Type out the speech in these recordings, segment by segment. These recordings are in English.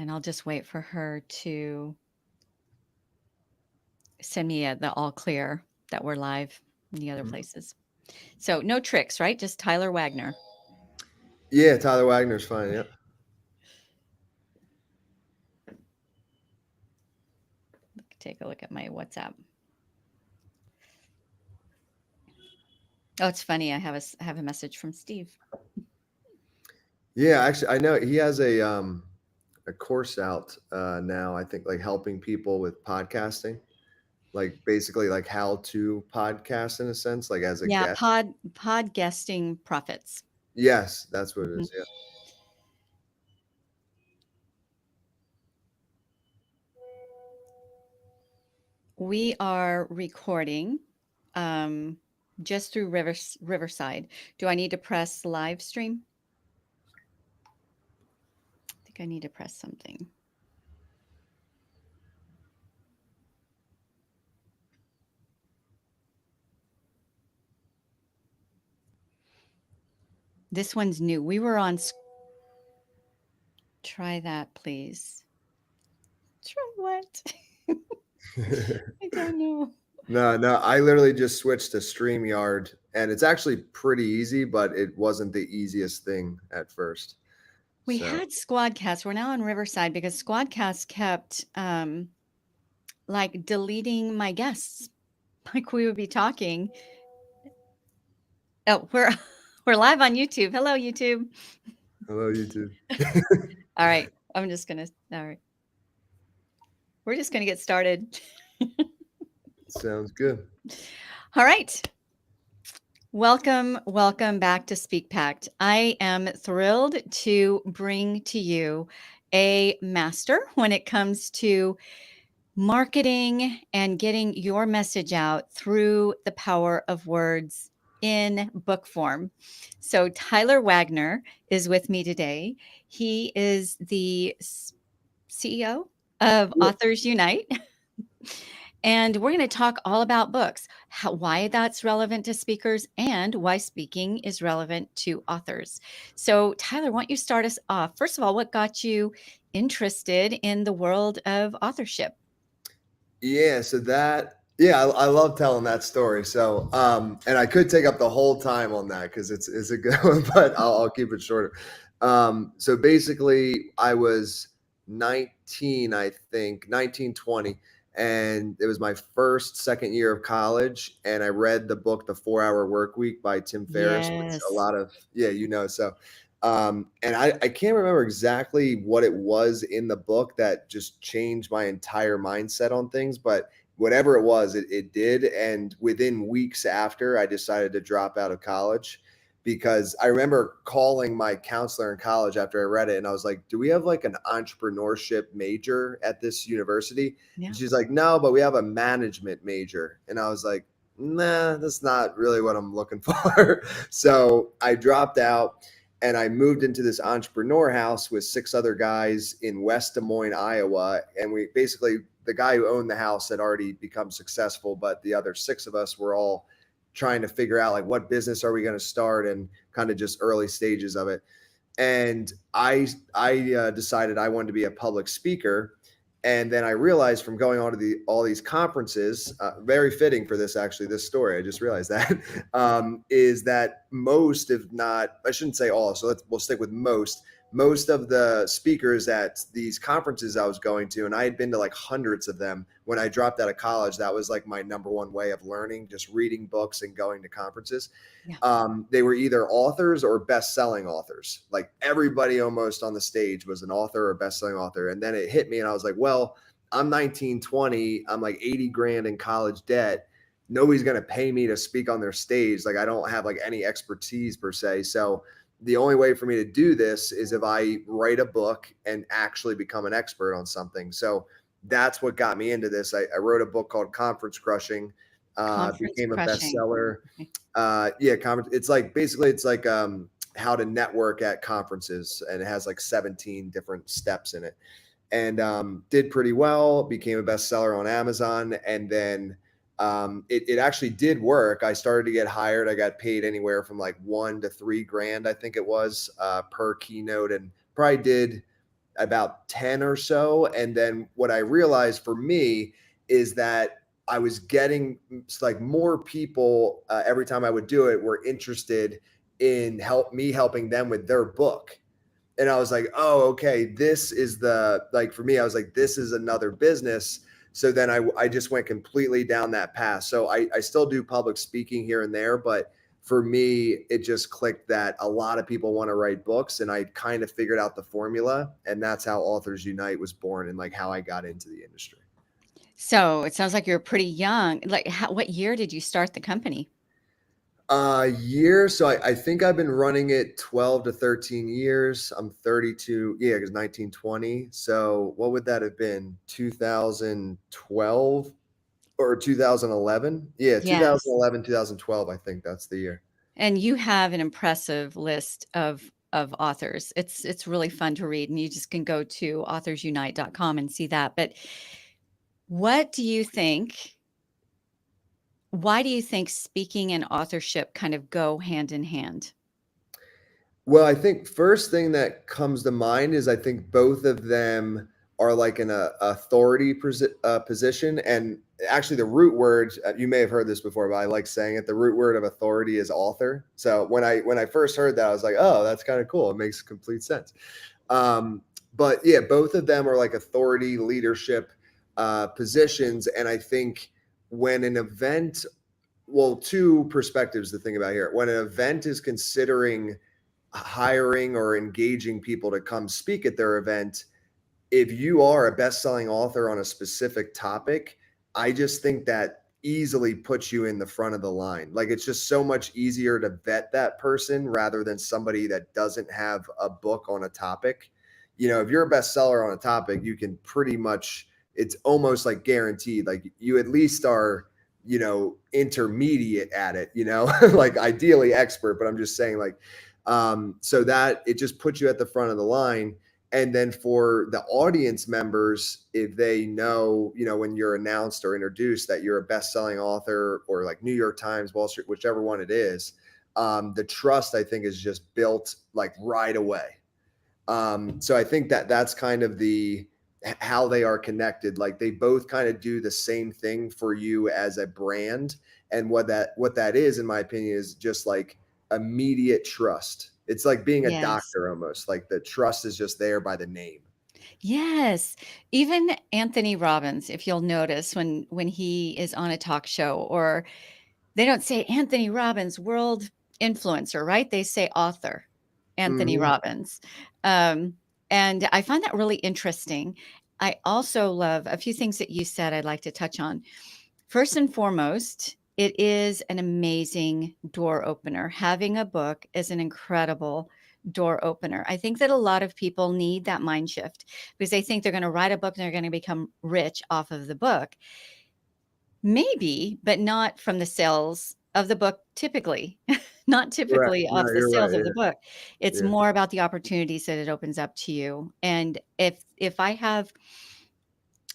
And I'll just wait for her to send me the all clear that we're live in the other places. So no tricks, right? Just Tyler Wagner. Yeah, Tyler Wagner's fine. Yep. Take a look at my WhatsApp. Oh, it's funny. I have a message from Steve. Yeah, actually, I know he has a course out now. I think like helping people with podcasting, like basically like how to podcast in a sense, like as a Yeah, guest. pod guesting profits. Yes, that's what it Mhm. is. Yeah. We are recording just through Riverside. Do I need to press live stream? I think I need to press something. This one's new. We were on. Try that, please. Try what? I don't know. No, I literally just switched to StreamYard, and it's actually pretty easy, but it wasn't the easiest thing at first. We So had Squadcast. We're now on Riverside because Squadcast kept like deleting my guests. Like we would be talking. Oh, we're we're live on YouTube. Hello, YouTube. hello, YouTube. All right. I'm just gonna all right. We're just gonna get started. Sounds good. All right. Welcome back to Speak Pact. I am thrilled to bring to you a master when it comes to marketing and getting your message out through the power of words in book form. So, Tyler Wagner is with me today. He is the CEO of Yeah. Authors Unite. And we're going to talk all about books, why that's relevant to speakers, and why speaking is relevant to authors. So, Tyler, why don't you start us off? First of all, what got you interested in the world of authorship? Yeah, so I love telling that story. So, and I could take up the whole time on that because it's a good one, but I'll keep it shorter. So basically, I was 19, I think, 19, 20, and it was my second year of college, and I read the book The 4 Hour Work Week by Tim Ferriss, which a Yes. lot of, so and I can't remember exactly what it was in the book that just changed my entire mindset on things, but whatever it was, it did. And within weeks after, I decided to drop out of college because I remember calling my counselor in college after I read it. And I was like, do we have like an entrepreneurship major at this university? Yeah. And she's like, no, but we have a management major. And I was like, nah, that's not really what I'm looking for. So I dropped out and I moved into this entrepreneur house with six other guys in West Des Moines, Iowa. And we basically, the guy who owned the house had already become successful, but the other six of us were all trying to figure out like what business are we going to start and kind of just early stages of it. And I decided I wanted to be a public speaker. And then I realized from going on to all these conferences, very fitting for this, actually, this story, I just realized that, is that most, if not, I shouldn't say all, so we'll stick with most of the speakers at these conferences I was going to, and I had been to like hundreds of them when I dropped out of college. That was like my number one way of learning, just reading books and going to conferences. Yeah. They were either authors or best-selling authors. Like everybody almost on the stage was an author or best-selling author. And then it hit me and I was like, well, I'm 19, 20. I'm like 80 grand in college debt. Nobody's going to pay me to speak on their stage. Like I don't have like any expertise per se. So the only way for me to do this is if I write a book and actually become an expert on something. So that's what got me into this. I wrote a book called Conference Crushing, Conference became a crushing. bestseller. Okay. Conference. It's like basically it's like how to network at conferences, and it has like 17 different steps in it. And did pretty well. Became a bestseller on Amazon, and then it actually did work. I started to get hired. I got paid anywhere from like $1 to $3 grand, I think it was, per keynote, and probably did about 10 or so. And then what I realized for me is that I was getting like more people every time I would do it were interested in helping them with their book. And I was like, oh, okay, this is the, like, for me, I was like, this is another business. So then I just went completely down that path. So I still do public speaking here and there, but for me, it just clicked that a lot of people want to write books, and I kind of figured out the formula, and that's how Authors Unite was born, and like how I got into the industry. So it sounds like you're pretty young. Like, what year did you start the company? Year. So I think I've been running it 12 to 13 years. I'm 32. Yeah, it was 1920. So what would that have been? 2012 or 2011? Yeah, Yes. 2011, 2012. I think that's the year. And you have an impressive list of authors. It's really fun to read, and you just can go to authorsunite.com and see that. But what do you think why do you think speaking and authorship kind of go hand in hand? Well, I think first thing that comes to mind is I think both of them are like an authority position. And actually, the root word, you may have heard this before, but I like saying it. The root word of authority is author. So when I first heard that, I was like, oh, that's kind of cool. It makes complete sense. But yeah, both of them are like authority leadership positions. And I think when an event, well, two perspectives to think about here. When an event is considering hiring or engaging people to come speak at their event, if you are a best-selling author on a specific topic, I just think that easily puts you in the front of the line. Like, it's just so much easier to vet that person rather than somebody that doesn't have a book on a topic. If you're a bestseller on a topic, you can pretty much, it's almost like guaranteed. Like, you at least are, intermediate at it, like ideally expert, but I'm just saying, like, so that it just puts you at the front of the line. And then for the audience members, if they know, when you're announced or introduced that you're a best-selling author or like New York Times, Wall Street, whichever one it is, the trust, I think, is just built like right away. So I think that that's kind of how they are connected. Like, they both kind of do the same thing for you as a brand. And what that is, in my opinion, is just like immediate trust. It's like being a Yes. doctor almost. Like, the trust is just there by the name. Yes. Even Anthony Robbins, if you'll notice when he is on a talk show, or they don't say Anthony Robbins, world influencer, right? They say author, Anthony Hmm. Robbins. Um, and I find that really interesting. I also love a few things that you said I'd like to touch on. First and foremost, it is an amazing door opener. Having a book is an incredible door opener. I think that a lot of people need that mind shift because they think they're going to write a book and they're going to become rich off of the book. Maybe, but not from the sales of the book typically. Not Right. typically No, off the you're sales right. of the book. It's Yeah. more about the opportunities that it opens up to you. And if I have,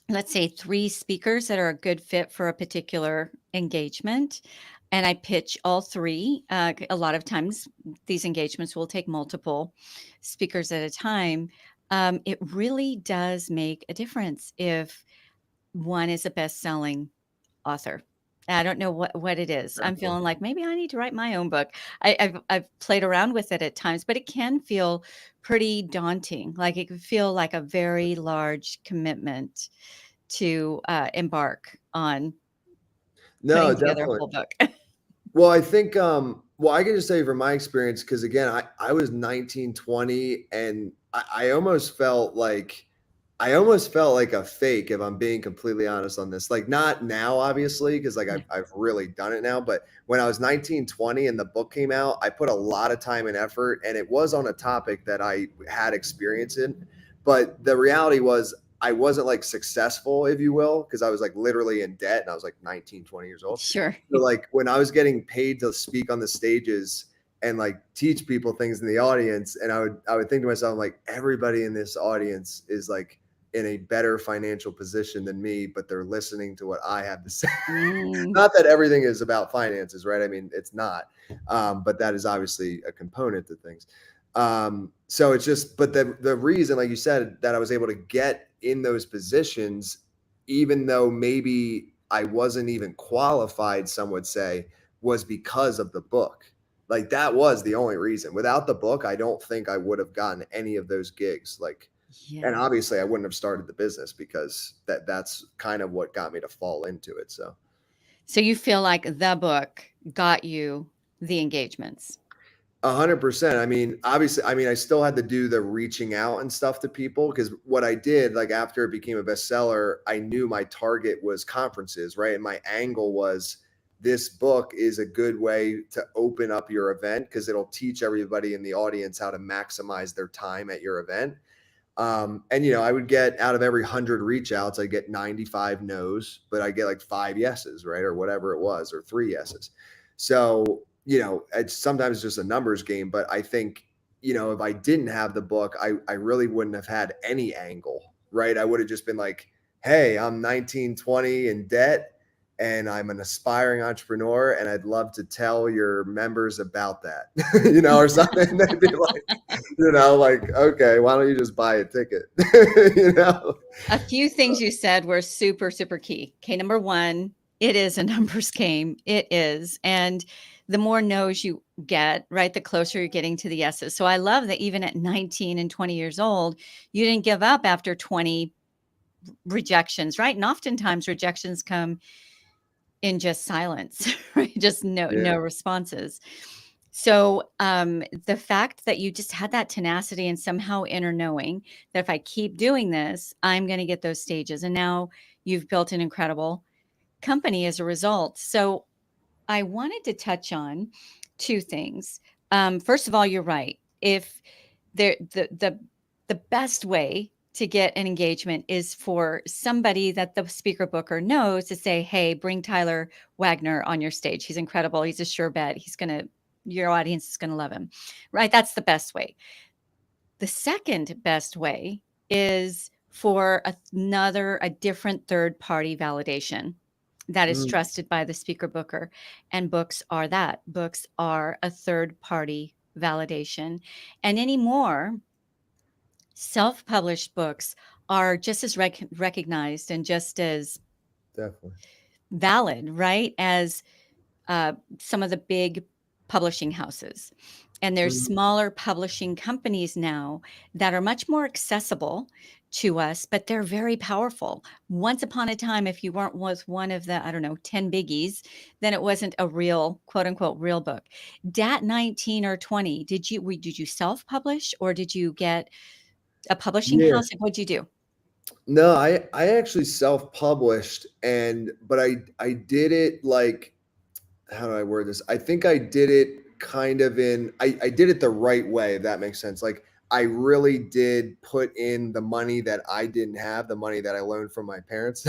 let's say, 3 speakers that are a good fit for a particular engagement, and I pitch all 3, a lot of times these engagements will take multiple speakers at a time. It really does make a difference if one is a best-selling author. I don't know what it is. I'm Definitely. feeling like maybe I need to write my own book. I've played around with it at times, but it can feel pretty daunting. Like, it can feel like a very large commitment to embark on No, putting together a definitely. whole book. Well, I think, well, I can just say from my experience, because again, I was 19, 20, and I almost felt like a fake, if I'm being completely honest on this. Like, not now, obviously, because like Yeah. I've really done it now. But when I was 19, 20 and the book came out, I put a lot of time and effort, and it was on a topic that I had experience in. But the reality was I wasn't like successful, if you will, because I was like literally in debt and I was like 19, 20 years old. Sure. So like when I was getting paid to speak on the stages and like teach people things in the audience, and I would think to myself, I'm like, everybody in this audience is like in a better financial position than me, but they're listening to what I have to say. Mm, Not that everything is about finances, right? I mean, it's not, but that is obviously a component to things. So it's just, but the reason, like you said, that I was able to get in those positions, even though maybe I wasn't even qualified, some would say, was because of the book. Like that was the only reason. Without the book, I don't think I would have gotten any of those gigs. Like, and Yeah. obviously I wouldn't have started the business because that's kind of what got me to fall into it. So So you feel like the book got you the engagements. 100%. I mean, obviously, I mean, I still had to do the reaching out and stuff to people because what I did, like after it became a bestseller, I knew my target was conferences, right? And my angle was this book is a good way to open up your event because it'll teach everybody in the audience how to maximize their time at your event. And I would get out of every 100 reach outs, I get 95 no's, but I get like 5 yeses, right? Or whatever it was, or 3 yeses. So, it's sometimes just a numbers game, but I think, if I didn't have the book, I really wouldn't have had any angle, right? I would have just been like, hey, I'm 19, 20 in debt and I'm an aspiring entrepreneur and I'd love to tell your members about that, or something. They'd be like, like, okay, why don't you just buy a ticket? you know? A few things you said were super, super key. Okay, number one, it is a numbers game. It is. And the more no's you get, right, the closer you're getting to the yeses. So I love that even at 19 and 20 years old, you didn't give up after 20 rejections, right? And oftentimes rejections come in just silence, right? Just no Yeah. responses. So the fact that you just had that tenacity and somehow inner knowing that if I keep doing this, I'm going to get those stages. And now you've built an incredible company as a result. So I wanted to touch on two things. First of all, you're right. If the best way to get an engagement is for somebody that the speaker booker knows to say, "Hey, bring Tyler Wagner on your stage. He's incredible. He's a sure bet. Your audience is gonna love him." Right? That's the best way. The second best way is for a different third party validation that is Mm, trusted by the speaker booker. And books are that. Books are a third party validation. And anymore, self published books are just as recognized and just as definitely. valid, right, as some of the big publishing houses. And there's Mhm. smaller publishing companies now that are much more accessible to us, but they're very powerful. Once upon a time, if you weren't was one of the, I don't know, 10 biggies, then it wasn't a real, quote unquote, real book. Dat 19 or 20, did you self-publish or did you get a publishing Yeah. house? Like, what'd you do? No, I actually self-published but I did it like, how do I word this? I think I did it kind of I did it the right way, if that makes sense. Like I really did put in the money that I didn't have, the money that I loaned from my parents.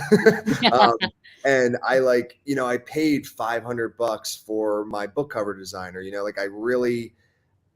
um, and I like, I paid $500 for my book cover designer, like I really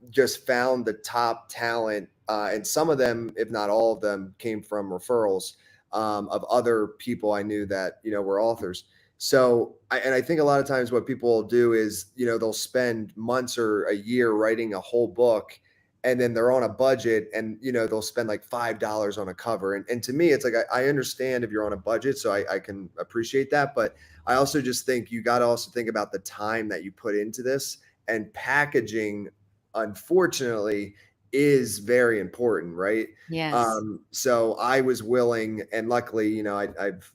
just found the top talent, and some of them, if not all of them, came from referrals of other people I knew that were authors. So, I think a lot of times what people will do is they'll spend months or a year writing a whole book, and then they're on a budget, and they'll spend like $5 on a cover. And to me, it's like I understand if you're on a budget, so I can appreciate that, but I also just think you got to also think about the time that you put into this and packaging unfortunately is very important, right? Yes. So I was willing, and luckily, I've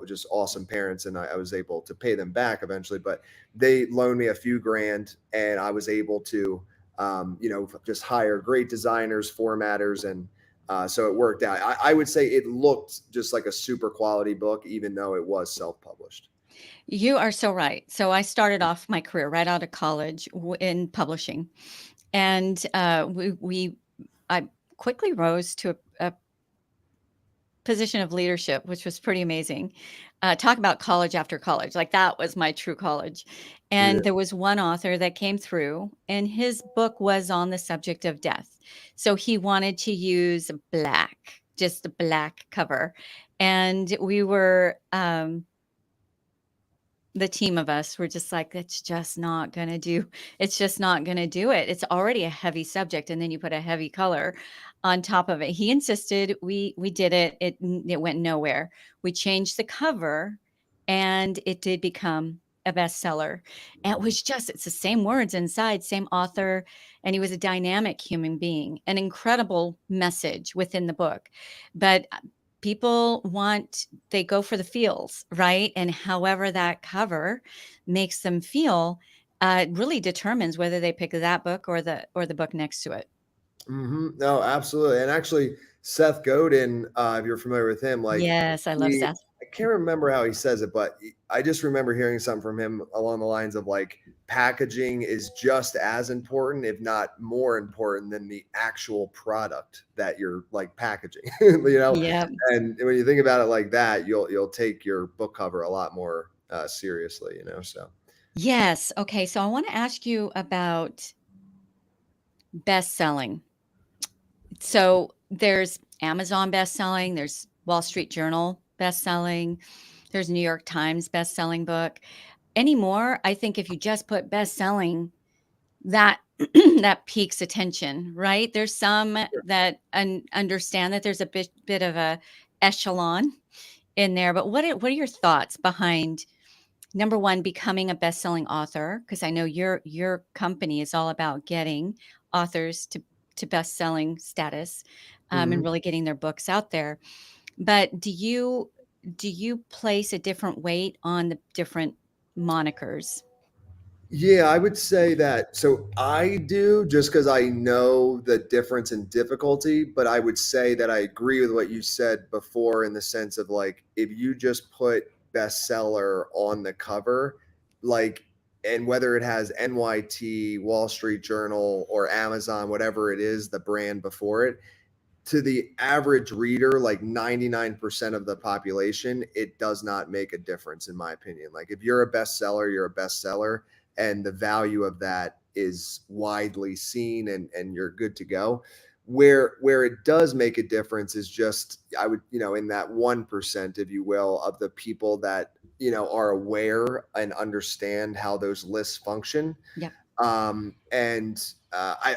just awesome parents, and I was able to pay them back eventually. But they loaned me a few grand, and I was able to, just hire great designers, formatters, and so it worked out. I would say it looked just like a super quality book, even though it was self-published. You are so right. So I started off my career right out of college in publishing, and I quickly rose to a position of leadership, which was pretty amazing. Talk about college after college, like that was my true college. Yeah. And there was one author that came through, and his book was on the subject of death. So he wanted to use black, just a black cover, and we were. the team of us were just like, it's just not going to do. It's just not going to do it. It's already a heavy subject. And then you put a heavy color on top of it. He insisted we did it. It went nowhere. We changed the cover and it did become a bestseller. And it was just, it's the same words inside, same author. And he was a dynamic human being, an incredible message within the book. But people want, they go for the feels, right? And however that cover makes them feel really determines whether they pick that book or the book next to it. No, absolutely. And actually, Seth Godin, if you're familiar with him, like Yes, I love Seth. I can't remember how he says it, but I just remember hearing something from him along the lines of like packaging is just as important, if not more important, than the actual product that you're like packaging. Yeah. And when you think about it like that, you'll take your book cover a lot more seriously. So. Yes. Okay. So I want to ask you about best selling. So there's Amazon best selling, there's Wall Street Journal best selling, there's New York Times best selling book. Anymore, I think if you just put best selling, that that piques attention, right? There's some that understand that there's a bit of a echelon in there, but what are your thoughts behind number one, becoming a best-selling author? Because I know your company is all about getting authors to best-selling status, and Mhm. really getting their books out there. But do you place a different weight on the different monikers? Yeah, I would say that. So I do just because I know the difference in difficulty, but I would say that I agree with what you said before in the sense of like, if you just put bestseller on the cover, like, and whether it has NYT, Wall Street Journal, or Amazon, whatever it is, the brand before it, to the average reader, like 99% of the population, it does not make a difference, in my opinion. Like if you're a bestseller, you're a bestseller, and the value of that is widely seen and you're good to go. Where it does make a difference is just I would, in that 1%, if you will, of the people that, are aware and understand how those lists function. Yeah. I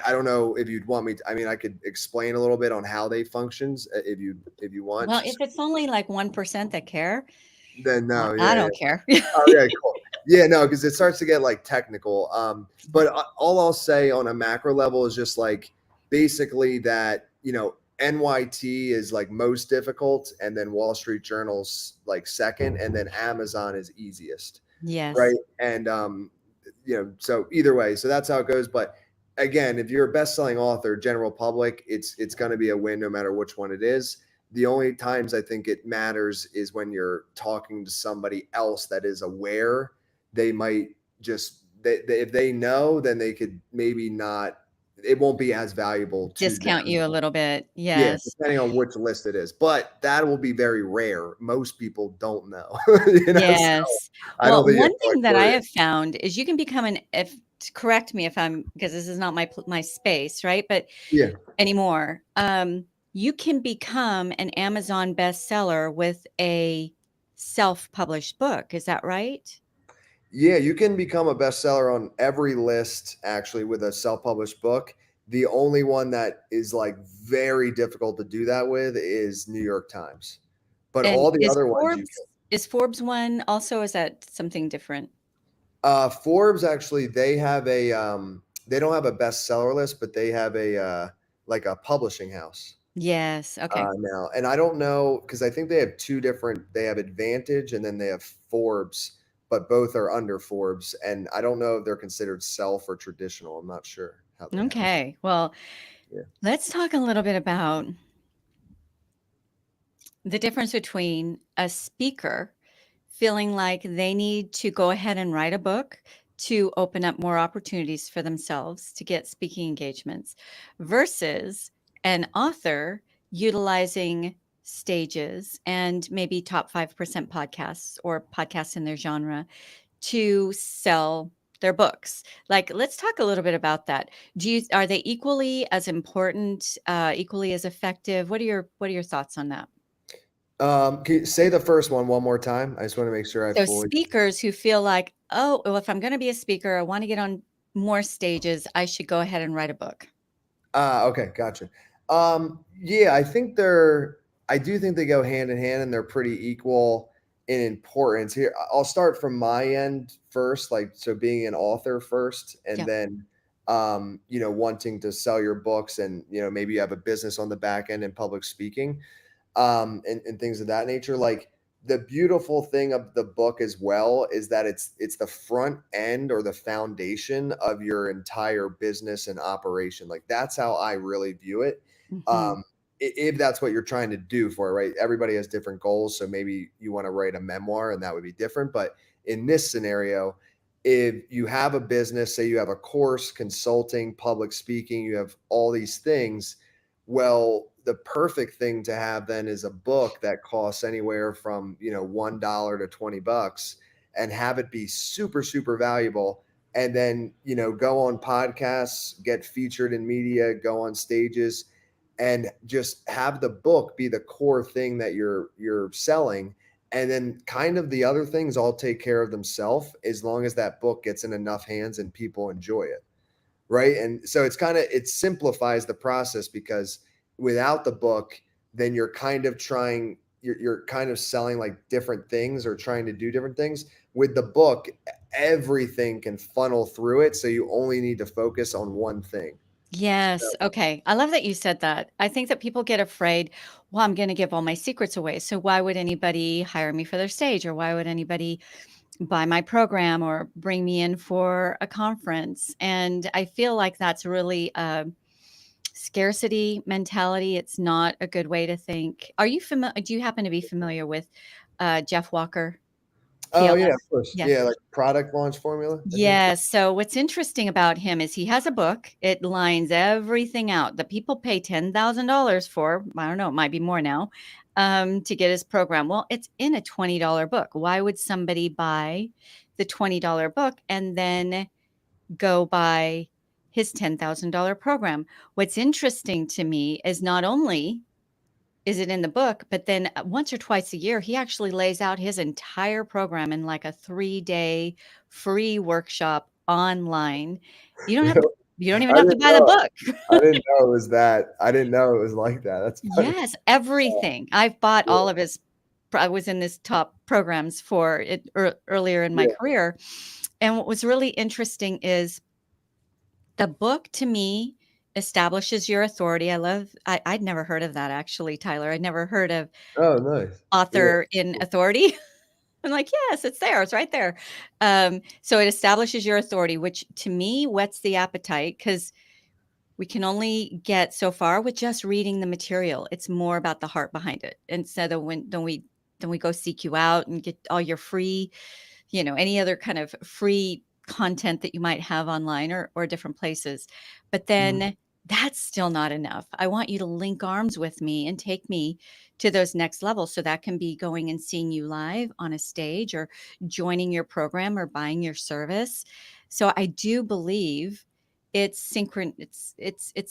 don't know if you'd want me to, I mean, I could explain a little bit on how they functions if you want. Well, if it's only like 1% that care, Then no, I yeah, yeah. don't care. Oh, yeah, cool. Yeah, no, because it starts to get like technical. But all I'll say on a macro level is just like basically that, NYT is like most difficult, and then Wall Street Journal's like second, and then Amazon is easiest. Yes. Right. And so either way, so that's how it goes. But again, if you're a best-selling author, general public, it's going to be a win no matter which one it is. The only times I think it matters is when you're talking to somebody else that is aware. They might just if they know, then they could maybe not, it won't be as valuable to Discount them. you a little bit. Yeah, Yes. depending on which list it is, but that will be very rare. Most people don't know, so Yes. I don't Well, think you have one to like thing that I worry. have found is you can become an if correct me if I'm because this is not my space, right? But Yeah. anymore, you can become an Amazon bestseller with a self-published book. Is that right? Yeah, you can become a bestseller on every list actually with a self-published book. The only one that is like very difficult to do that with is New York Times. But And all the other ones you can. Is Forbes one also? Is that something different? Forbes actually they don't have a bestseller list, but they have a like a publishing house. Yes. Okay. Now, and I don't know because I think they have two different. They have Advantage and then they have Forbes, but both are under Forbes. And I don't know if they're considered self or traditional. I'm not sure how they have. Okay. Well, Yeah. let's talk a little bit about the difference between a speaker feeling like they need to go ahead and write a book to open up more opportunities for themselves to get speaking engagements versus an author utilizing stages and maybe top 5% podcasts or podcasts in their genre to sell their books. Like, let's talk a little bit about that. Are they equally as important, equally as effective? What are your thoughts on that? Can you say the first one more time? I just want to make sure I So fully. speakers who feel like, oh, well, if I'm going to be a speaker, I want to get on more stages, I should go ahead and write a book. Okay, gotcha. Yeah, I do think they go hand in hand and they're pretty equal in importance. Here, I'll start from my end first, like, so being an author first, and Yeah. then, wanting to sell your books and, maybe you have a business on the back end in public speaking, and things of that nature. Like, the beautiful thing of the book as well is that it's the front end or the foundation of your entire business and operation. Like, that's how I really view it. Hmm. Um, if that's what you're trying to do for it, right? Everybody has different goals, so maybe you want to write a memoir, and that would be different. But in this scenario, if you have a business, say you have a course, consulting, public speaking, you have all these things, well, the perfect thing to have then is a book that costs anywhere from, $1 to $20, and have it be super, super valuable. And then, go on podcasts, get featured in media, go on stages, and just have the book be the core thing that you're selling. And then kind of the other things all take care of themselves as long as that book gets in enough hands and people enjoy it, right? And so it simplifies the process, because without the book, then you're kind of selling like different things or trying to do different things. With the book, everything can funnel through it, so you only need to focus on one thing. Yes. Okay. I love that you said that. I think that people get afraid, well, I'm going to give all my secrets away. So why would anybody hire me for their stage, or why would anybody buy my program or bring me in for a conference? And I feel like that's really a scarcity mentality. It's not a good way to think. Are you familiar? Do you happen to be familiar with Jeff Walker, Oh yeah, PLS? of course. Yeah. Yeah, like product launch formula, I think. Yes. So what's interesting about him is he has a book. It lines everything out that people pay $10,000 for. I don't know, it might be more now, to get his program. Well, it's in a $20 book. Why would somebody buy the $20 book and then go buy his $10,000 program? What's interesting to me is not only is it in the book, but then once or twice a year, he actually lays out his entire program in like a 3-day free workshop online. You don't have to, you don't even I have to didn't buy the know. book. I didn't know it was that. I didn't know it was like that. That's funny. Yes, everything. I've bought Yeah, all of his I was in his top programs for it earlier in my yeah. career. And what was really interesting is the book to me establishes your authority. I'd never heard of that actually, Tyler. I'd never heard of Oh, nice. Yeah. author in authority. I'm like, "Yes, it's there, it's right there." So it establishes your authority, which to me whets the appetite, because we can only get so far with just reading the material. It's more about the heart behind it. And so then we go seek you out and get all your free, any other kind of free content that you might have online or different places. But Mhm. then that's still not enough. I want you to link arms with me and take me to those next levels. So that can be going and seeing you live on a stage, or joining your program, or buying your service. So I do believe it's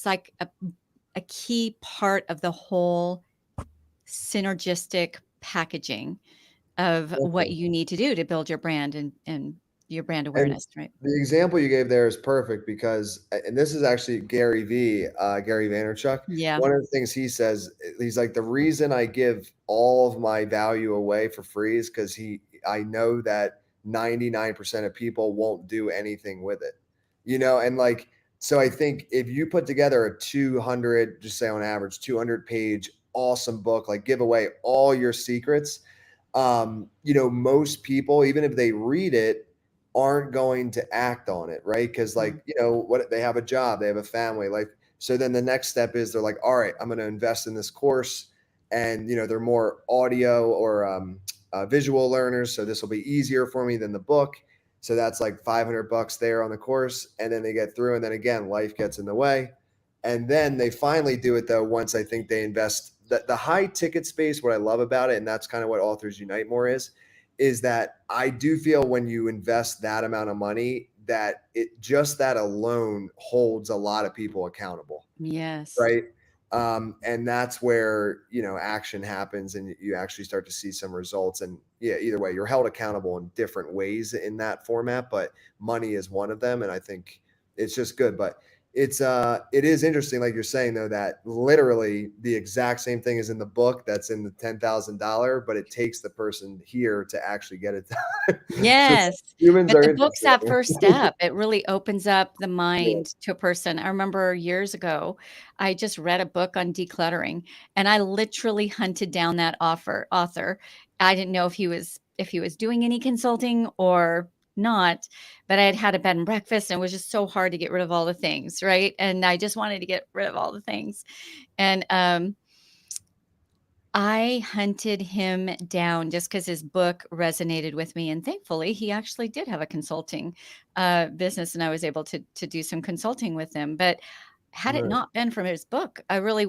like a key part of the whole synergistic packaging of what Definitely. you need to do to build your brand and your brand And awareness, right? the example you gave there is perfect because, and this is actually Gary Vaynerchuk. Yeah. One of the things he says, he's like, the reason I give all of my value away for free is because I know that 99% of people won't do anything with it, and like, so I think if you put together a 200, just say on average, 200-page awesome book, like give away all your secrets, most people, even if they read it, aren't going to act on it, right? Because, Mm. like, what, they have a job, they have a family, like, so then the next step is they're like, all right, I'm going to invest in this course, and they're more audio or visual learners, so this will be easier for me than the book. So that's like $500 there on the course, and then they get through, and then again, life gets in the way, and then they finally do it though once I think they invest the high ticket space. What I love about it, and that's kind of what Authors Unite more is that I do feel when you invest that amount of money, that it just that alone holds a lot of people accountable, Yes. right? And that's where, action happens and you actually start to see some results. And yeah, either way, you're held accountable in different ways in that format, but money is one of them. And I think it's just good. But it is interesting, like you're saying though, that literally the exact same thing is in the book that's in the $10,000, but it takes the person here to actually get it done. So Yes, humans but are the book's interesting. that first step. It really opens up the Yeah. mind to a person. I remember years ago, I just read a book on decluttering, and I literally hunted down that author. I didn't know if he was doing any consulting or not, but I had had a bed and breakfast, and it was just so hard to get rid of all the things, right? And I just wanted to get rid of all the things. And I hunted him down just because his book resonated with me, and thankfully, he actually did have a consulting, business, and I was able to do some consulting with him, but had it Right. not been for his book, I probably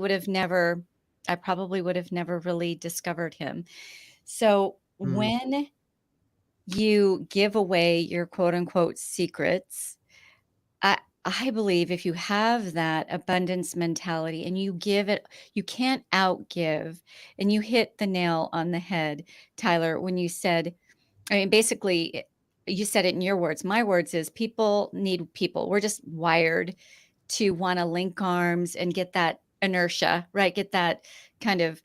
would have never really discovered him. So, Mhm. when you give away your quote unquote secrets, I I believe if you have that abundance mentality and you give it, you can't outgive. And you hit the nail on the head, Tyler, when you said, I mean, basically, you said it in your words. My words is people need people. We're just wired to want to link arms and get that inertia, right? Get that kind of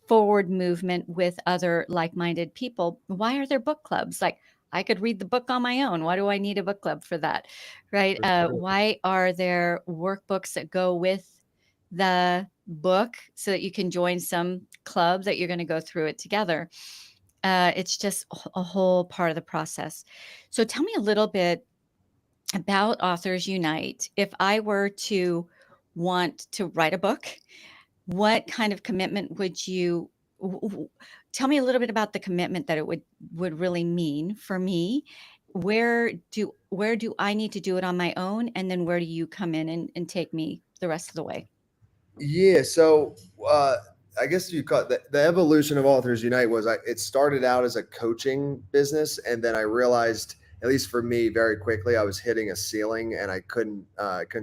forward movement with other like-minded people. Why are there book clubs? Like, I could read the book on my own. Why do I need a book club for that? Right? For sure. Why are there workbooks that go with the book so that you can join some club that you're going to go through it together? It's just a whole part of the process. So tell me a little bit about Authors Unite. If I were to want to write a book, what kind of commitment would you tell me a little bit about the commitment that it would really mean for me? Where do I need to do it on my own, and then where do you come in and take me the rest of the way? Yeah, so I guess you call the evolution of Authors Unite was it started out as a coaching business, and then I realized, at least for me, very quickly, I was hitting a ceiling and I couldn't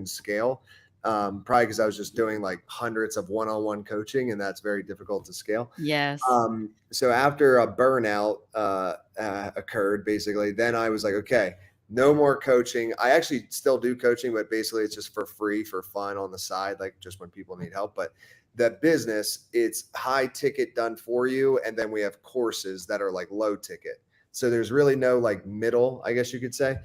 scale. Probably because I was just doing like hundreds of one-on-one coaching, and that's very difficult to scale. Yes. So after a burnout occurred, basically, then I was like, okay, no more coaching. I actually still do coaching, but basically it's just for free, for fun on the side, like just when people need help. But the business, it's high ticket done for you. And then we have courses that are like low ticket. So there's really no like middle, I guess you could say.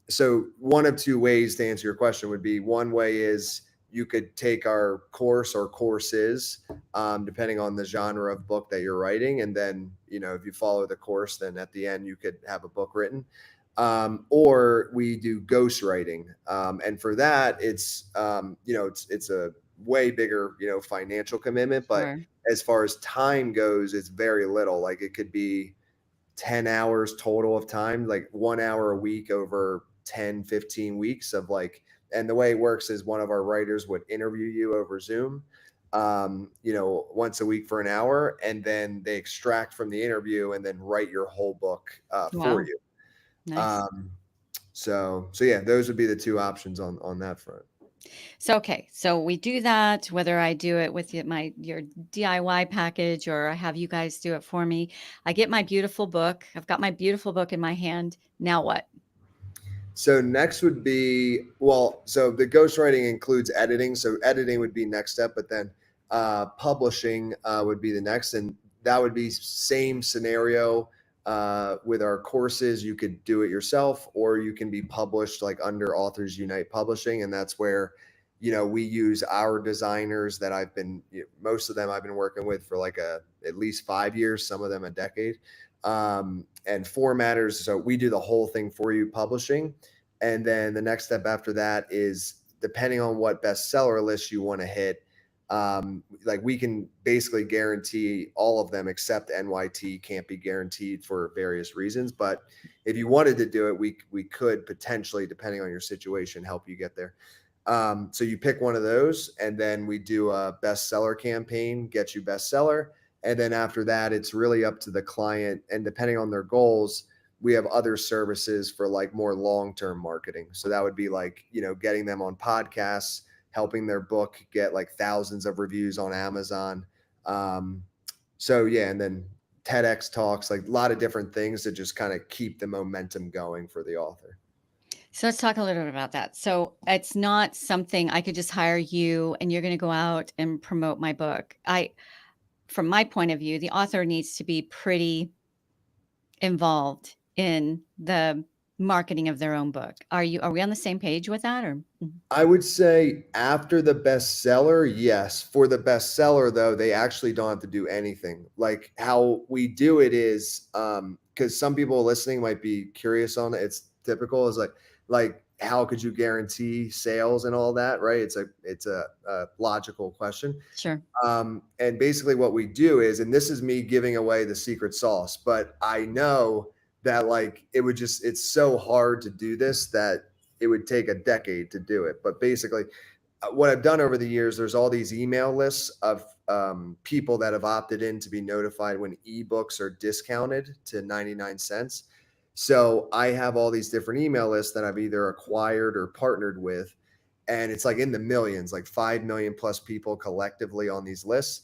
So one of two ways to answer your question would be, one way is you could take our course or courses, depending on the genre of book that you're writing. And then, if you follow the course, then at the end you could have a book written. Or we do ghostwriting. And for that, it's a way bigger, financial commitment. But Sure. as far as time goes, it's very little. Like it could be 10 hours total of time, like 1 hour a week over 10, 15 weeks of like, and the way it works is one of our writers would interview you over Zoom, once a week for an hour, and then they extract from the interview and then write your whole book for Wow. you. Nice. Um, so yeah, those would be the two options on that front. So, okay, so we do that, whether I do it with your DIY package or I have you guys do it for me. I get my beautiful book. I've got my beautiful book in my hand. Now what? So next would be, well, so the ghostwriting includes editing. So editing would be next step, but then publishing would be the next. And that would be same scenario with our courses. You could do it yourself, or you can be published like under Authors Unite Publishing. And that's where, we use our designers that most of them I've been working with for like at least 5 years, some of them a decade. And formatters. So we do the whole thing for you, publishing. And then the next step after that is, depending on what bestseller list you want to hit, like we can basically guarantee all of them except NYT can't be guaranteed for various reasons. But if you wanted to do it, we could potentially, depending on your situation, help you get there. So you pick one of those, and then we do a bestseller campaign, get you bestseller. And then after that, it's really up to the client. And depending on their goals, we have other services for like more long-term marketing. So that would be like, getting them on podcasts, helping their book get like thousands of reviews on Amazon. Um, so yeah, and then TEDx talks, like a lot of different things to just kind of keep the momentum going for the author. So let's talk a little bit about that. So it's not something I could just hire you and you're going to go out and promote my book. From my point of view, the author needs to be pretty involved in the marketing of their own book. Are we on the same page with that or? I would say after the bestseller, yes. For the bestseller, though, they actually don't have to do anything. Like how we do it is, because some people listening might be curious on it. It's typical. Is like how could you guarantee sales and all that, right? It's a logical question. Sure. And basically what we do is, and this is me giving away the secret sauce, but I know that like it's so hard to do this that it would take a decade to do it. But basically, what I've done over the years, there's all these email lists of people that have opted in to be notified when ebooks are discounted to 99 cents. So I have all these different email lists that I've either acquired or partnered with, and it's like in the millions, like 5 million plus people collectively on these lists.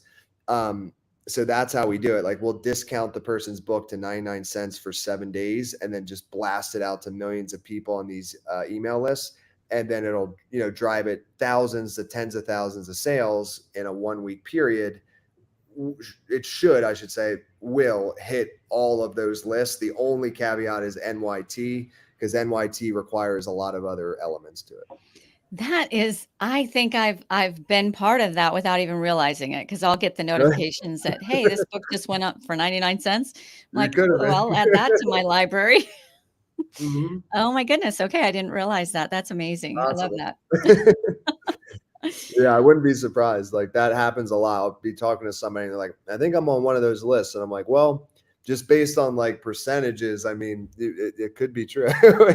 So that's how we do it. Like we'll discount the person's book to 99 cents for 7 days and then just blast it out to millions of people on these email lists. And then it'll, drive it thousands to tens of thousands of sales in a 1 week period. It should, I should say, will hit all of those lists. The only caveat is NYT, because NYT requires a lot of other elements to it. That is, I think I've been part of that without even realizing it because I'll get the notifications that, hey, this book just went up for 99 cents. I'm You like, could have oh, I'll add that to my library. been. Oh my goodness. Okay. I didn't realize that. That's amazing. I love Possible. that. Yeah, I wouldn't be surprised. Like that happens a lot. I'll be talking to somebody and they're like, I think I'm on one of those lists. And I'm like, well, just based on like percentages, I mean, it could be true.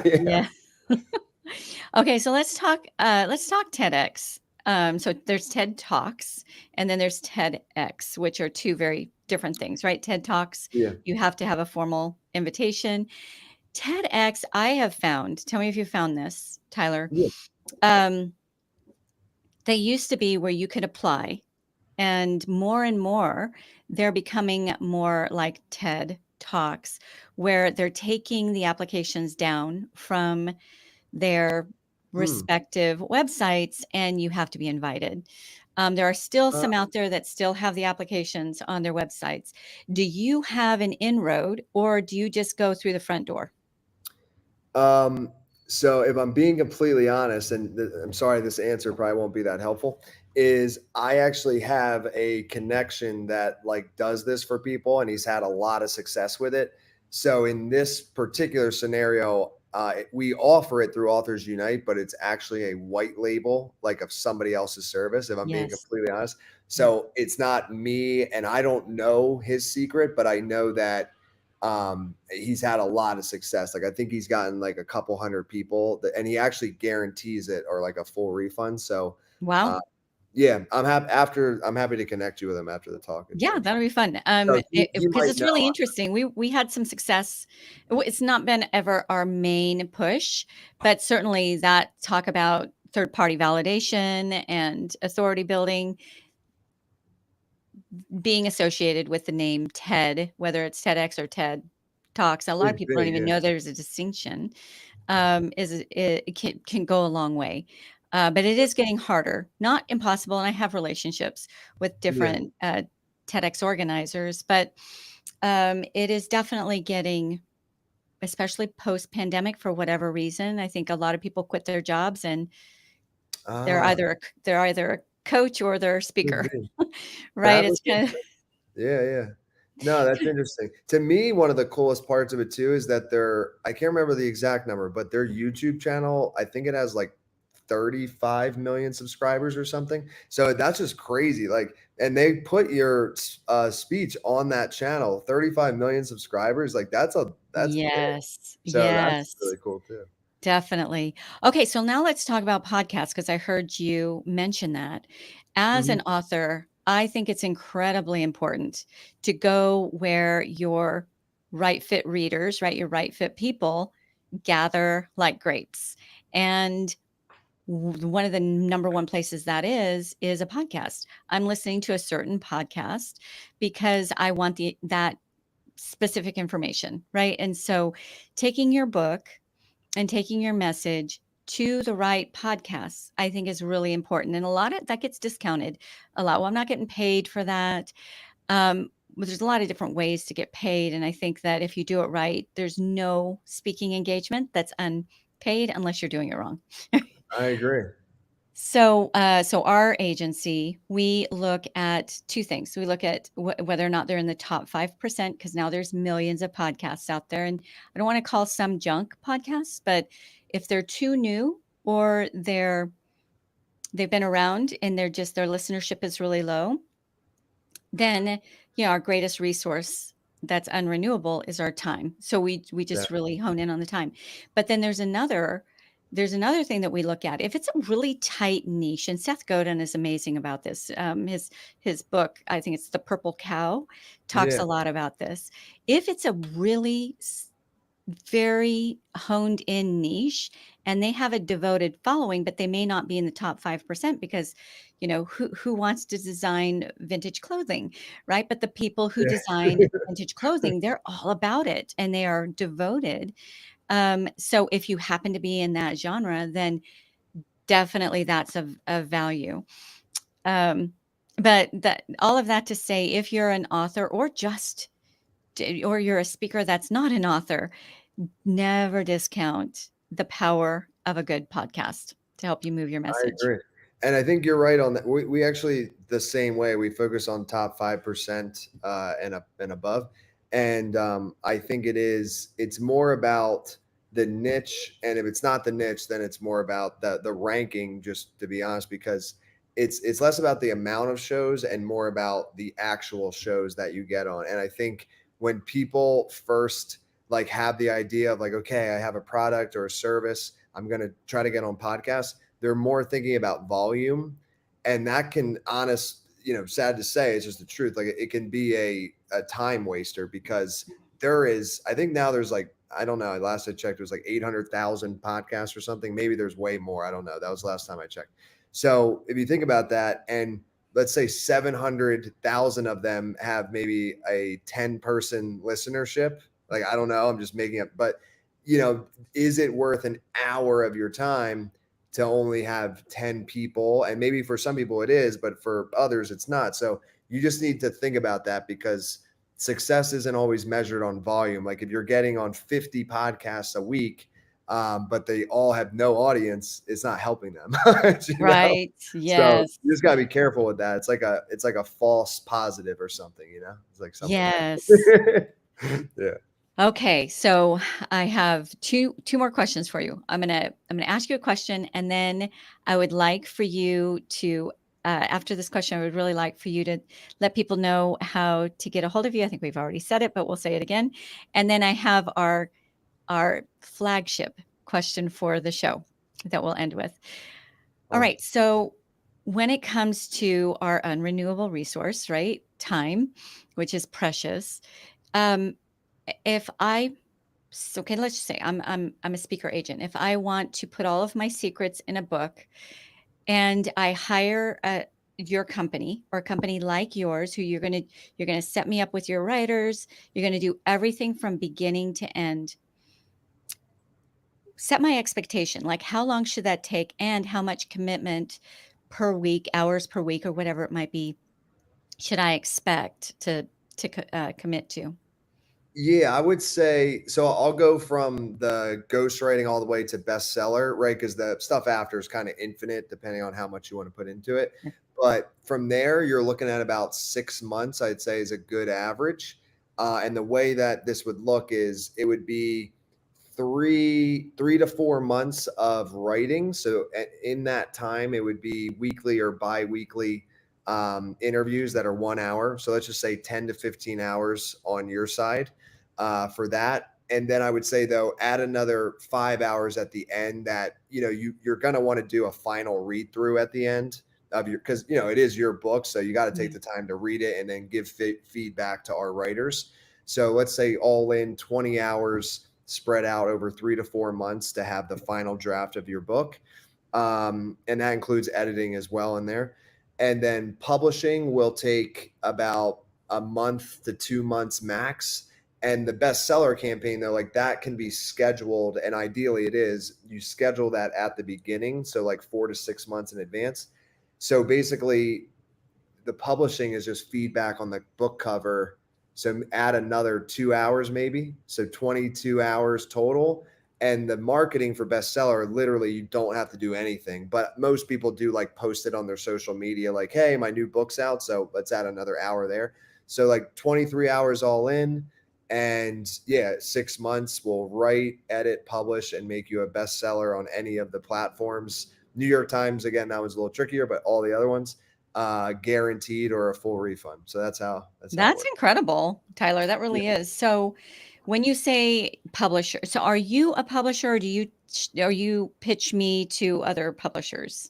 Yeah. Okay. So let's talk TEDx. So there's TED Talks and then there's TEDx, which are two very different things, right? TED Talks, Yeah. you have to have a formal invitation. TEDx, I have found, tell me if you found this, Tyler. Yeah. They used to be where you could apply, and more, they're becoming more like TED Talks, where they're taking the applications down from their Hmm. respective websites, and you have to be invited. There are still Uh, some out there that still have the applications on their websites. Do you have an inroad, or do you just go through the front door? Um, so if I'm being completely honest, and I'm sorry, this answer probably won't be that helpful, is I actually have a connection that like does this for people, and he's had a lot of success with it. So in this particular scenario, we offer it through Authors Unite, but it's actually a white label, like of somebody else's service. If I'm being Yes. completely honest, Yeah. so it's not me, and I don't know his secret, but I know that he's had a lot of success. Like I think he's gotten like a couple hundred people that, and he actually guarantees it or like a full refund. So Wow. uh, yeah, I'm happy to connect you with him after the talk if Yeah, you're that'll be fun. so he Because might it's know. really interesting. We had some success. It's not been ever our main push, but certainly that talk about third party validation and authority building being associated with the name TED, whether it's TEDx or TED Talks. A lot of It's people don't big, even yeah. know there's a distinction. It can go a long way. But it is getting harder, not impossible. And I have relationships with Yeah. different TEDx organizers, but it is definitely getting, especially post pandemic, for whatever reason. I think a lot of people quit their jobs and Ah, they're either a coach or they're a could speaker, be. right? That It's was kind of Yeah, yeah. No, that's interesting. To me, one of the coolest parts of it too is that I can't remember the exact number, but their YouTube channel, I think it has like 35 million subscribers or something. So that's just crazy. Like, and they put your speech on that channel, 35 million subscribers. Like that's big. yes, So that's yes. really cool too. Definitely. Okay, so now let's talk about podcasts because I heard you mention that. As Mhm. an author, I think it's incredibly important to go where your right fit readers, right, your right fit people gather like grapes. And one of the number one places that is a podcast. I'm listening to a certain podcast because I want that specific information, right? And so taking your book and taking your message to the right podcasts, I think is really important. And a lot of that gets discounted a lot. Well, I'm not getting paid for that. But there's a lot of different ways to get paid. And I think that if you do it right, there's no speaking engagement that's unpaid unless you're doing it wrong. I agree. So our agency, we look at two things. We look at whether or not they're in the top 5%, because now there's millions of podcasts out there. And I don't want to call some junk podcasts, but if they're too new or they've been around and their listenership is really low, then our greatest resource that's unrenewable is our time. So we just really hone in on the time. But then there's another thing that we look at. If it's a really tight niche, and Seth Godin is amazing about this. His book, I think it's The Purple Cow, talks a lot about this. If it's a really very honed in niche and they have a devoted following, but they may not be in the top 5% because, who wants to design vintage clothing, right? But the people who design vintage clothing, they're all about it and they are devoted. So if you happen to be in that genre, then definitely that's of value. But all of that to say, if you're an author or you're a speaker that's not an author, never discount the power of a good podcast to help you move your I message. agree. And I think you're right on that. We actually the same way. We focus on top 5% and above. And I think it's more about the niche. And if it's not the niche, then it's more about the ranking, just to be honest, because it's less about the amount of shows and more about the actual shows that you get on. And I think when people first like have the idea of like, okay, I have a product or a service, I'm going to try to get on podcasts, they're more thinking about volume, and that can sad to say, it's just the truth. Like it can be a time waster because I think now there's like, I don't know, last I checked, it was like 800,000 podcasts or something. Maybe there's way more. I don't know. That was the last time I checked. So if you think about that, and let's say 700,000 of them have maybe a 10-person listenership, like, I don't know, I'm just making up, but is it worth an hour of your time to only have 10 people? And maybe for some people it is, but for others it's not. So you just need to think about that, because success isn't always measured on volume. Like if you're getting on 50 podcasts a week, but they all have no audience, it's not helping them. Right. So Yes. you just gotta be careful with that. It's like a false positive or something, It's like something. Yes. Yeah. Okay, so I have two more questions for you. I'm gonna ask you a question, and then I would like for you to after this question, I would really like for you to let people know how to get a hold of you. I think we've already said it, but we'll say it again. And then I have our flagship question for the show that we'll end with. All right. So when it comes to our unrenewable resource, right? Time, which is precious. If I okay, let's just say I'm a speaker agent. If I want to put all of my secrets in a book and I hire your company or a company like yours, who you're gonna set me up with your writers, you're gonna do everything from beginning to end. Set my expectation. Like, how long should that take, and how much commitment per week, hours per week, or whatever it might be, should I expect to commit to? Yeah, I would say so. I'll go from the ghostwriting all the way to bestseller, right? Because the stuff after is kind of infinite depending on how much you want to put into it. But from there, you're looking at about 6 months, I'd say, is a good average. And the way that this would look is it would be three to 4 months of writing. So in that time, it would be weekly or bi-weekly interviews that are 1 hour. So let's just say 10 to 15 hours on your side for that. And then I would say, though, add another 5 hours at the end that, you're going to want to do a final read through at the end of because, it is your book. So you got to take the time to read it and then give feedback to our writers. So let's say all in 20 hours spread out over 3 to 4 months to have the final draft of your book. And that includes editing as well in there. And then publishing will take about a month to 2 months max. And the bestseller campaign, though, like that can be scheduled, and ideally it is, you schedule that at the beginning, so like 4 to 6 months in advance. So basically, the publishing is just feedback on the book cover. So add another 2 hours, maybe. So 22 hours total. And the marketing for bestseller, literally, you don't have to do anything. But most people do like post it on their social media, like, hey, my new book's out. So let's add another hour there. So like 23 hours all in. And yeah, 6 months will write, edit, publish, and make you a bestseller on any of the platforms. New York Times, again, that was a little trickier, but all the other ones, guaranteed or a full refund. So that's how it That's works. incredible, Tyler. That Yeah. really is. So when you say publisher, so are you a publisher or do you pitch me to other publishers?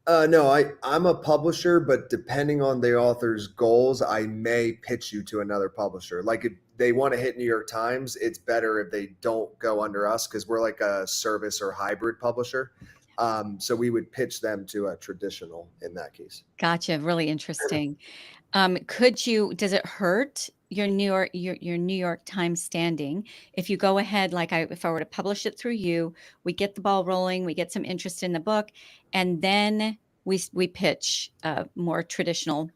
No, I'm a publisher, but depending on the author's goals, I may pitch you to another publisher. Like if they want to hit New York Times, it's better if they don't go under us because we're like a service or hybrid publisher. So we would pitch them to a traditional in that case. Gotcha. Really interesting. Does it hurt your New York Times standing if you go ahead, if I were to publish it through you, we get the ball rolling, we get some interest in the book, and then we pitch a more traditional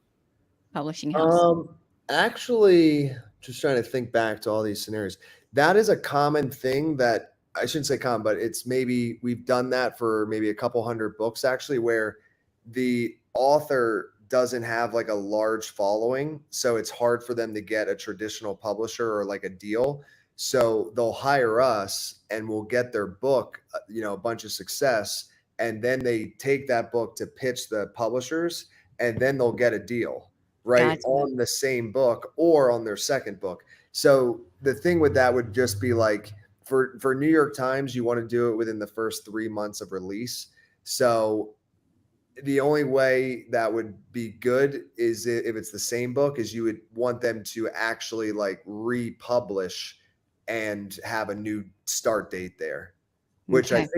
publishing house? Um, Actually, just trying to think back to all these scenarios. That is a common thing that I shouldn't say common, but it's maybe we've done that for maybe a couple hundred books actually, where the author doesn't have like a large following. So it's hard for them to get a traditional publisher or like a deal. So they'll hire us and we'll get their book, a bunch of success. And then they take that book to pitch the publishers and then they'll get a deal right Gotcha. on the same book or on their second book. So the thing with that would just be like for New York Times, you want to do it within the first 3 months of release. So the only way that would be good is if it's the same book, is you would want them to actually like republish and have a new start date there, which Okay.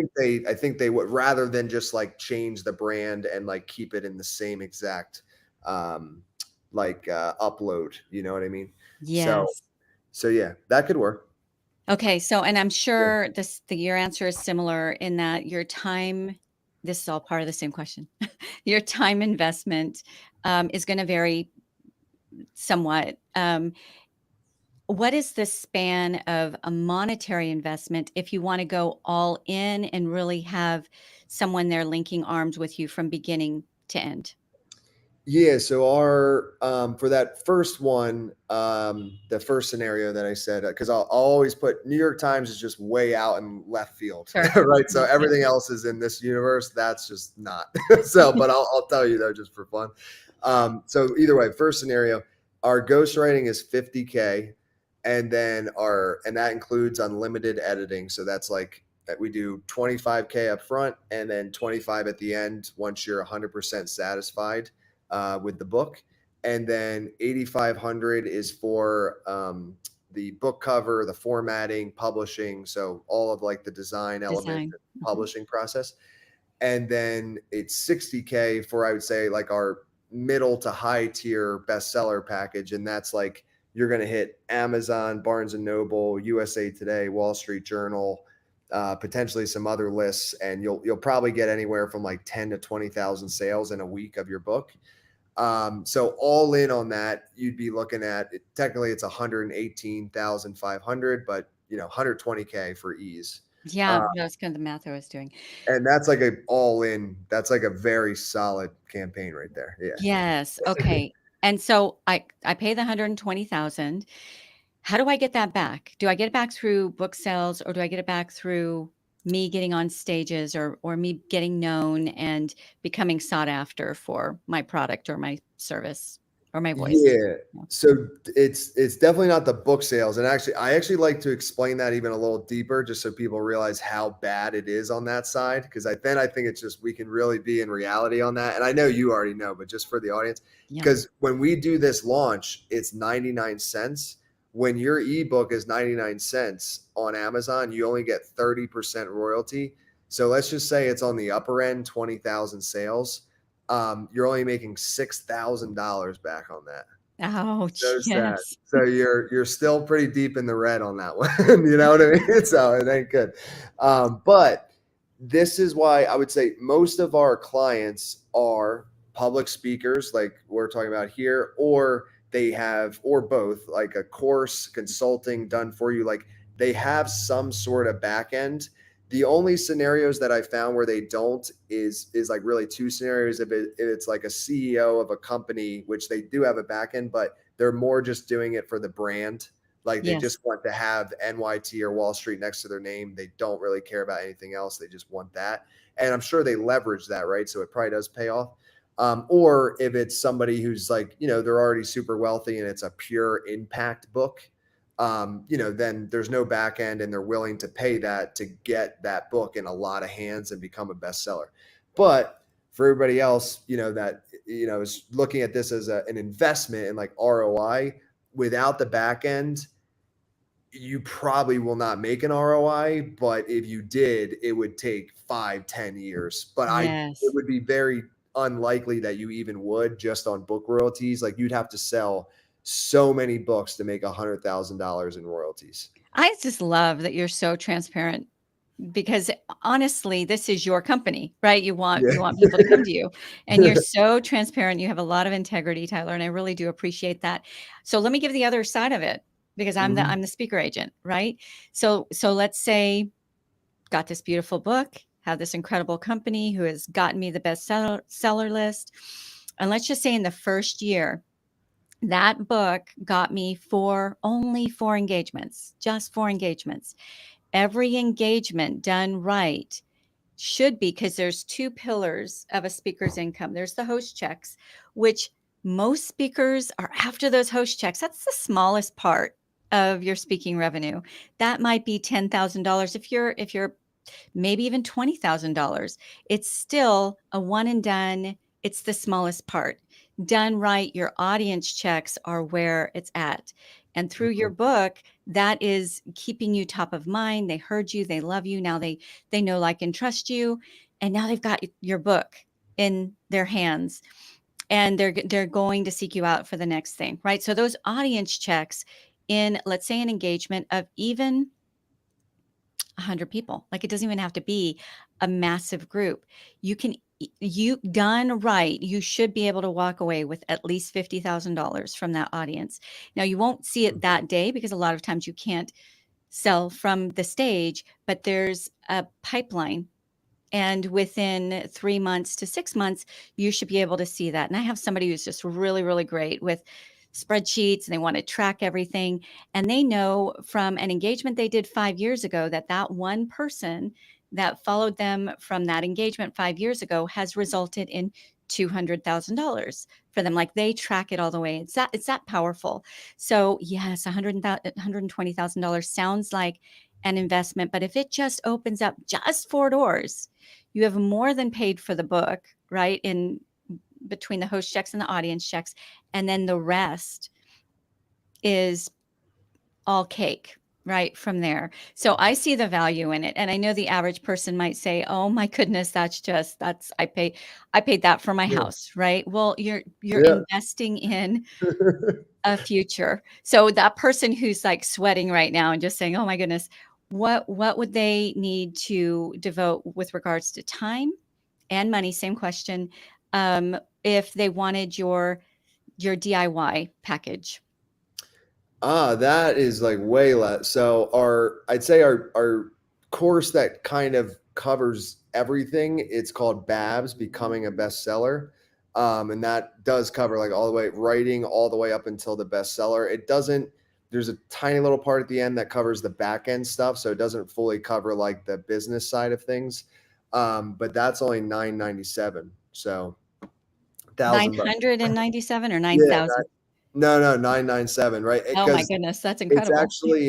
I think they would, rather than just like change the brand and like keep it in the same exact um upload, you know what I mean? So Yes. so yeah, that could work. Okay, so and I'm Yeah. sure your answer is similar in that your time, this is all part of the same question. Your time investment is going to vary somewhat. What is the span of a monetary investment if you want to go all in and really have someone there linking arms with you from beginning to end? Yeah, so our for that first one, the first scenario that I said, because I'll always put New York Times is just way out in left field, Sure. right? So Mhm. Yep. everything else is in this universe. That's just not. So, but I'll tell you though, just for fun. So either way, first scenario, our ghostwriting is 50K, and then and that includes unlimited editing. So that's like that we do 25K up front and then 25 at the end once you're 100% satisfied with the book, and then 8,500 is for the book cover, the formatting, publishing, so all of like the design element, Design. and Mhm. publishing process, and then it's 60K for I would say like our middle to high tier bestseller package, and that's like you're going to hit Amazon, Barnes and Noble, USA Today, Wall Street Journal. Potentially some other lists, and you'll probably get anywhere from like 10 to 20,000 sales in a week of your book. So all in on that, you'd be looking at technically it's 118,500, but 120K for ease. Yeah, Uh, that's kind of the math I was doing. and that's like a all in. That's like a very solid campaign right there. Yeah. Yes. Okay. And so I pay the 120,000. How do I get that back? Do I get it back through book sales or do I get it back through me getting on stages or me getting known and becoming sought after for my product or my service or my voice? Yeah. Yeah. So it's definitely not the book sales. And actually, I actually like to explain that even a little deeper, just so people realize how bad it is on that side. Because I think it's just we can really be in reality on that. And I know you already know, but just for the audience, Yeah. because when we do this launch, it's 99 cents. When your ebook is 99 cents on Amazon, you only get 30% royalty. So let's just say it's on the upper end, 20,000 sales. You're only making $6,000 back on that. So Ouch. sad. Yes. So you're still pretty deep in the red on that one. You know what I mean? So it ain't good. But this is why I would say most of our clients are public speakers, like we're talking about here, or they have, or both, like a course consulting done for you. Like they have some sort of back end. The only scenarios that I found where they don't is like really two scenarios. If it's like a CEO of a company, which they do have a back end, but they're more just doing it for the brand. Like they Yes. just want to have NYT or Wall Street next to their name. They don't really care about anything else. They just want that. And I'm sure they leverage that, right? So it probably does pay off. Or if it's somebody who's like, they're already super wealthy and it's a pure impact book, then there's no back end and they're willing to pay that to get that book in a lot of hands and become a bestseller. But for everybody else, that, is looking at this as an investment and like ROI without the back end, you probably will not make an ROI, but if you did, it would take 5-10 years. But it Yes. would be very unlikely that you even would just on book royalties. Like you'd have to sell so many books to make $100,000 in royalties. I just love that you're so transparent because honestly, this is your company, right? Yeah. You want people to come to you, and you're so transparent. You have a lot of integrity, Tyler, and I really do appreciate that. So let me give the other side of it because Mhm. I'm the speaker agent, right? So let's say got this beautiful book, have this incredible company who has gotten me the seller list, and let's just say in the first year that book got me only four engagements, just four engagements. Every engagement done right should be, because there's two pillars of a speaker's income. There's the host checks, which most speakers are after those host checks. That's the smallest part of your speaking revenue. That might be $10,000 if you're maybe even $20,000. It's still a one and done. It's the smallest part. Done right, your audience checks are where it's at. And through your Mhm. book, that is keeping you top of mind. They heard you, they love you. Now they know, like, and trust you. And now they've got your book in their hands and they're going to seek you out for the next thing, right? So those audience checks in, let's say, an engagement of even 100 people. Like, it doesn't even have to be a massive group. You done right, you should be able to walk away with at least $50,000 from that audience. Now, you won't see it Mhm. that day because a lot of times you can't sell from the stage, but there's a pipeline. And within 3 months to 6 months, you should be able to see that. And I have somebody who's just really, really great with spreadsheets and they want to track everything. And they know from an engagement they did 5 years ago that that one person that followed them from that engagement 5 years ago has resulted in $200,000 for them. Like, they track it all the way. It's that powerful. So yes, $120,000 sounds like an investment, but if it just opens up just four doors, you have more than paid for the book, right? In between the host checks and the audience checks. And then the rest is all cake, right? From there. So I see the value in it. And I know the average person might say, oh my goodness, I paid that for my Yeah. house, right? Well, you're Yeah. investing in a future. So that person who's like sweating right now and just saying, "Oh my goodness, what would they need to devote with regards to time and money?" Same question. If they wanted your DIY package. That is like way less. So I'd say our course that kind of covers everything, it's called Babs, Becoming a Bestseller. And that does cover like all the way writing all the way up until the bestseller. It doesn't, there's a tiny little part at the end that covers the back end stuff. So it doesn't fully cover like the business side of things. But that's only $997. So $1,000. 997 or Yeah. 9,000? No, 997, right? Oh my Because goodness, that's it's incredible. actually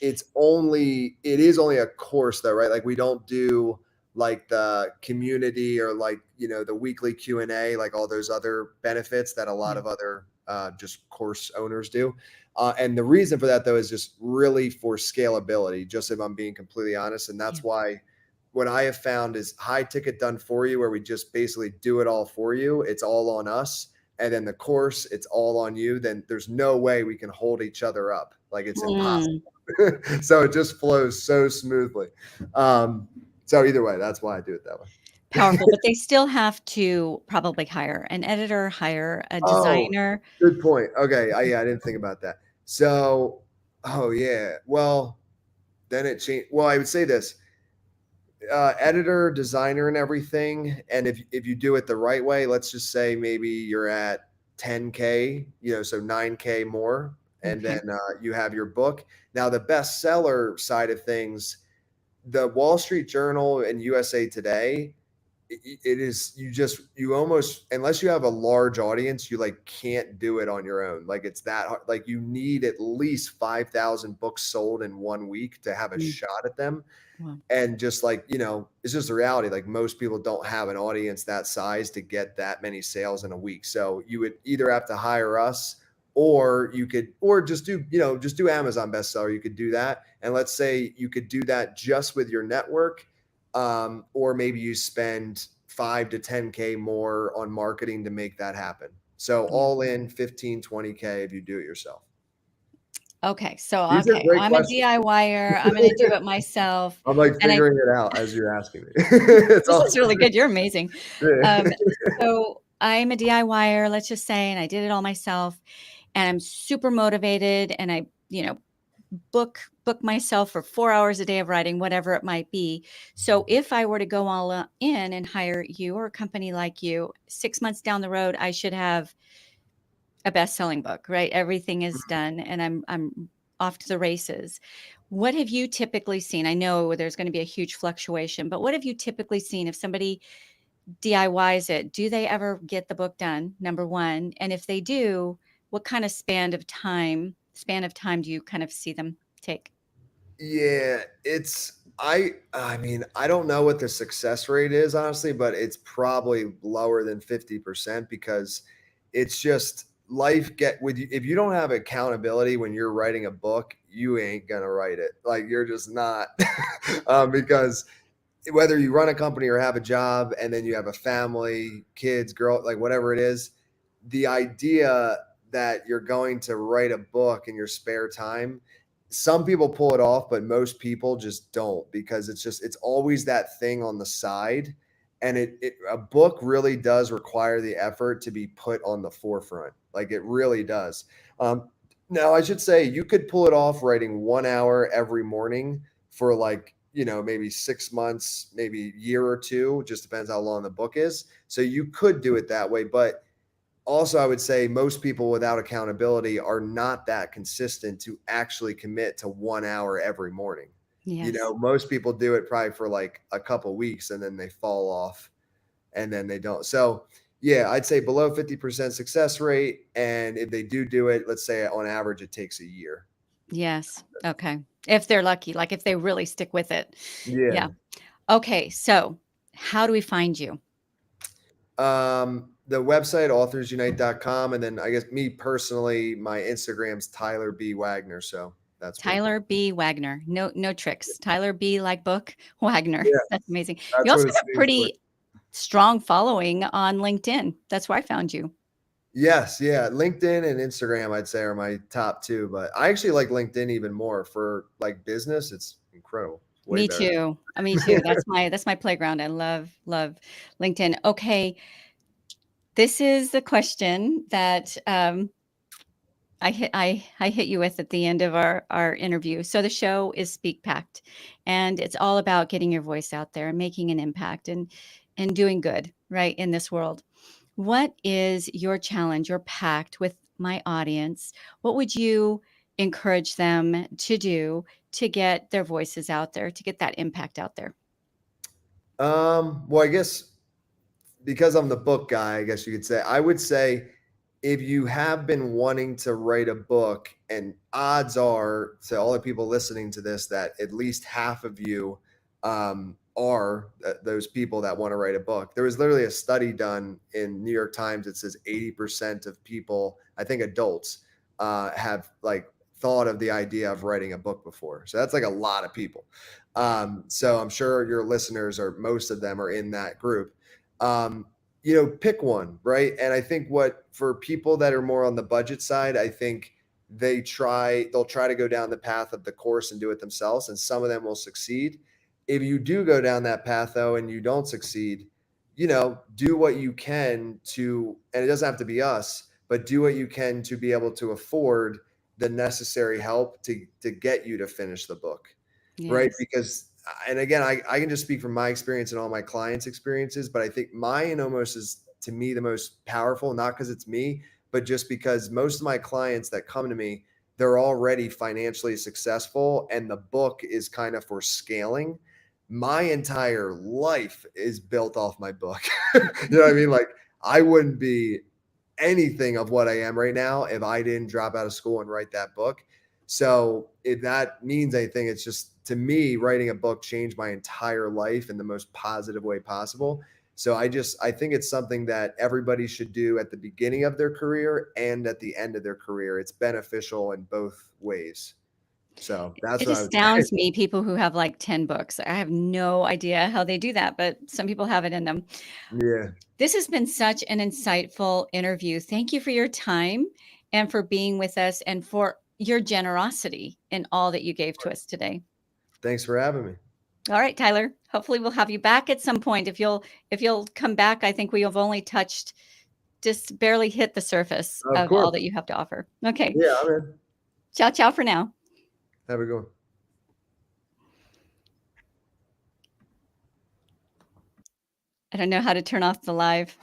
it is only a course though, right? Like we don't do like the community or like, the weekly Q&A, like all those other benefits that a lot Yeah. of other just course owners do. And the reason for that though is just really for scalability, just if I'm being completely honest. And Yeah. that's why what I have found is high ticket done for you, where we just basically do it all for you. It's all on us. And then the course, it's all on you. Then there's no way we can hold each other up. Like it's impossible. Mm, So it just flows so smoothly. So either way, that's why I do it that way. powerful, but they still have to probably hire an editor, hire a Oh, designer. good point. Okay. Yeah, I didn't think about that. So, oh yeah. Well, then it changed. Well, I would say this: editor, designer, and everything. And if you do it the right way, let's just say maybe you're at 10K, so 9K more, and Okay. then you have your book. Now, the bestseller side of things, the Wall Street Journal and USA Today, it is you almost, unless you have a large audience, you like can't do it on your own. Like it's that hard. Like you need at least 5,000 books sold in 1 week to have a Mm, shot at them. wow. And just like, it's just the reality. Like most people don't have an audience that size to get that many sales in a week. So you would either have to hire us, or you could, or just do Amazon bestseller. You could do that. And let's say you could do that just with your network. Or maybe you spend 5 to 10K more on marketing to make that happen. So Yeah. all in 15, 20K if you do it yourself. Okay. So, These are okay, great I'm a questions. DIYer. I'm going to do it myself. I'm like And figuring it out as you're asking me. It's this is awesome. really good. You're amazing. Yeah. Um, so I'm a DIYer, let's just say, and I did it all myself, and I'm super motivated, and I, book myself for 4 hours a day of writing, whatever it might be. So if I were to go all in and hire you or a company like you, 6 months down the road, I should have a best-selling book, right? Everything is done, and I'm off to the races. What have you typically seen? I know there's going to be a huge fluctuation, but what have you typically seen if somebody DIYs it? Do they ever get the book done? Number one, and if they do, what kind of span of time do you kind of see them take? Yeah, I mean, I don't know what the success rate is, honestly, but it's probably lower than 50%, because it's just life get with you. If you don't have accountability when you're writing a book, you ain't gonna write it. Like you're just not. Because whether you run a company or have a job, and then you have a family, kids, girl, like whatever it is, the idea that you're going to write a book in your spare time, some people pull it off, but most people just don't, because it's always that thing on the side. And a book really does require the effort to be put on the forefront. Like it really does. Now I should say you could pull it off writing 1 hour every morning for like, maybe 6 months, maybe a year or two, just depends how long the book is. So you could do it that way. But also, I would say most people without accountability are not that consistent to actually commit to 1 hour every morning. Yes. Most people do it probably for like a couple weeks, and then they fall off, and then they don't. So, yeah, I'd say below 50% success rate. And if they do it, let's say on average, it takes a year. Yes. Okay. If they're lucky, like if they really stick with it. Yeah. Yeah. Okay. So how do we find you? The website authorsunite.com, and then I guess me personally, my Instagram's Tyler B. Wagner. So that's where you Tyler B. Wagner. No, no tricks. Tyler B. like book Wagner. Yeah, That's amazing. You that's also what it have a stands for. pretty strong following on LinkedIn. That's where I found you. Yes, yeah. LinkedIn and Instagram, I'd say, are my top two, but I actually like LinkedIn even more for like business. It's incredible. Way Me better. too. Me too. That's my playground. I love LinkedIn. Okay, this is the question that I hit you with at the end of our interview. So the show is Speak Pact, and it's all about getting your voice out there and making an impact and doing good, right, in this world. What is your challenge, your pact with my audience? What would you encourage them to do to get their voices out there, to get that impact out there? Well, I guess because I'm the book guy, I guess you could say, I would say if you have been wanting to write a book, and odds are to all the people listening to this that at least half of you are those people that want to write a book. There was literally a study done in New York Times that says 80% of people, I think adults, have like thought of the idea of writing a book before. So that's like a lot of people. So I'm sure your listeners, or most of them, are in that group. Um, pick one, right? And I think what for people that are more on the budget side, I think they'll try to go down the path of the course and do it themselves, and some of them will succeed. If you do go down that path though and you don't succeed, do what you can to, and it doesn't have to be us, but do what you can to be able to afford the necessary help to get you to finish the book, right? Yes. Because, and again, I can just speak from my experience and all my clients' experiences, but I think mine almost is to me the most powerful, not because it's me, but just because most of my clients that come to me, they're already financially successful and the book is kind of for scaling. My entire life is built off my book. You know what I mean? Like, I wouldn't be anything of what I am right now if I didn't drop out of school and write that book. So if that means anything, it's just, to me, writing a book changed my entire life in the most positive way possible. So I think it's something that everybody should do at the beginning of their career and at the end of their career. It's beneficial in both ways. So that's It what I would say. astounds me, people who have like 10 books. I have no idea how they do that, but some people have it in them. Yeah. This has been such an insightful interview. Thank you for your time and for being with us and for your generosity in all that you gave to us today. Thanks for having me. All right, Tyler. Hopefully we'll have you back at some point. If you'll come back, I think we have only just barely hit the surface Of of all course. that you have to offer. Okay. Yeah, I'm in. Ciao, ciao for now. Have a good one. I don't know how to turn off the live.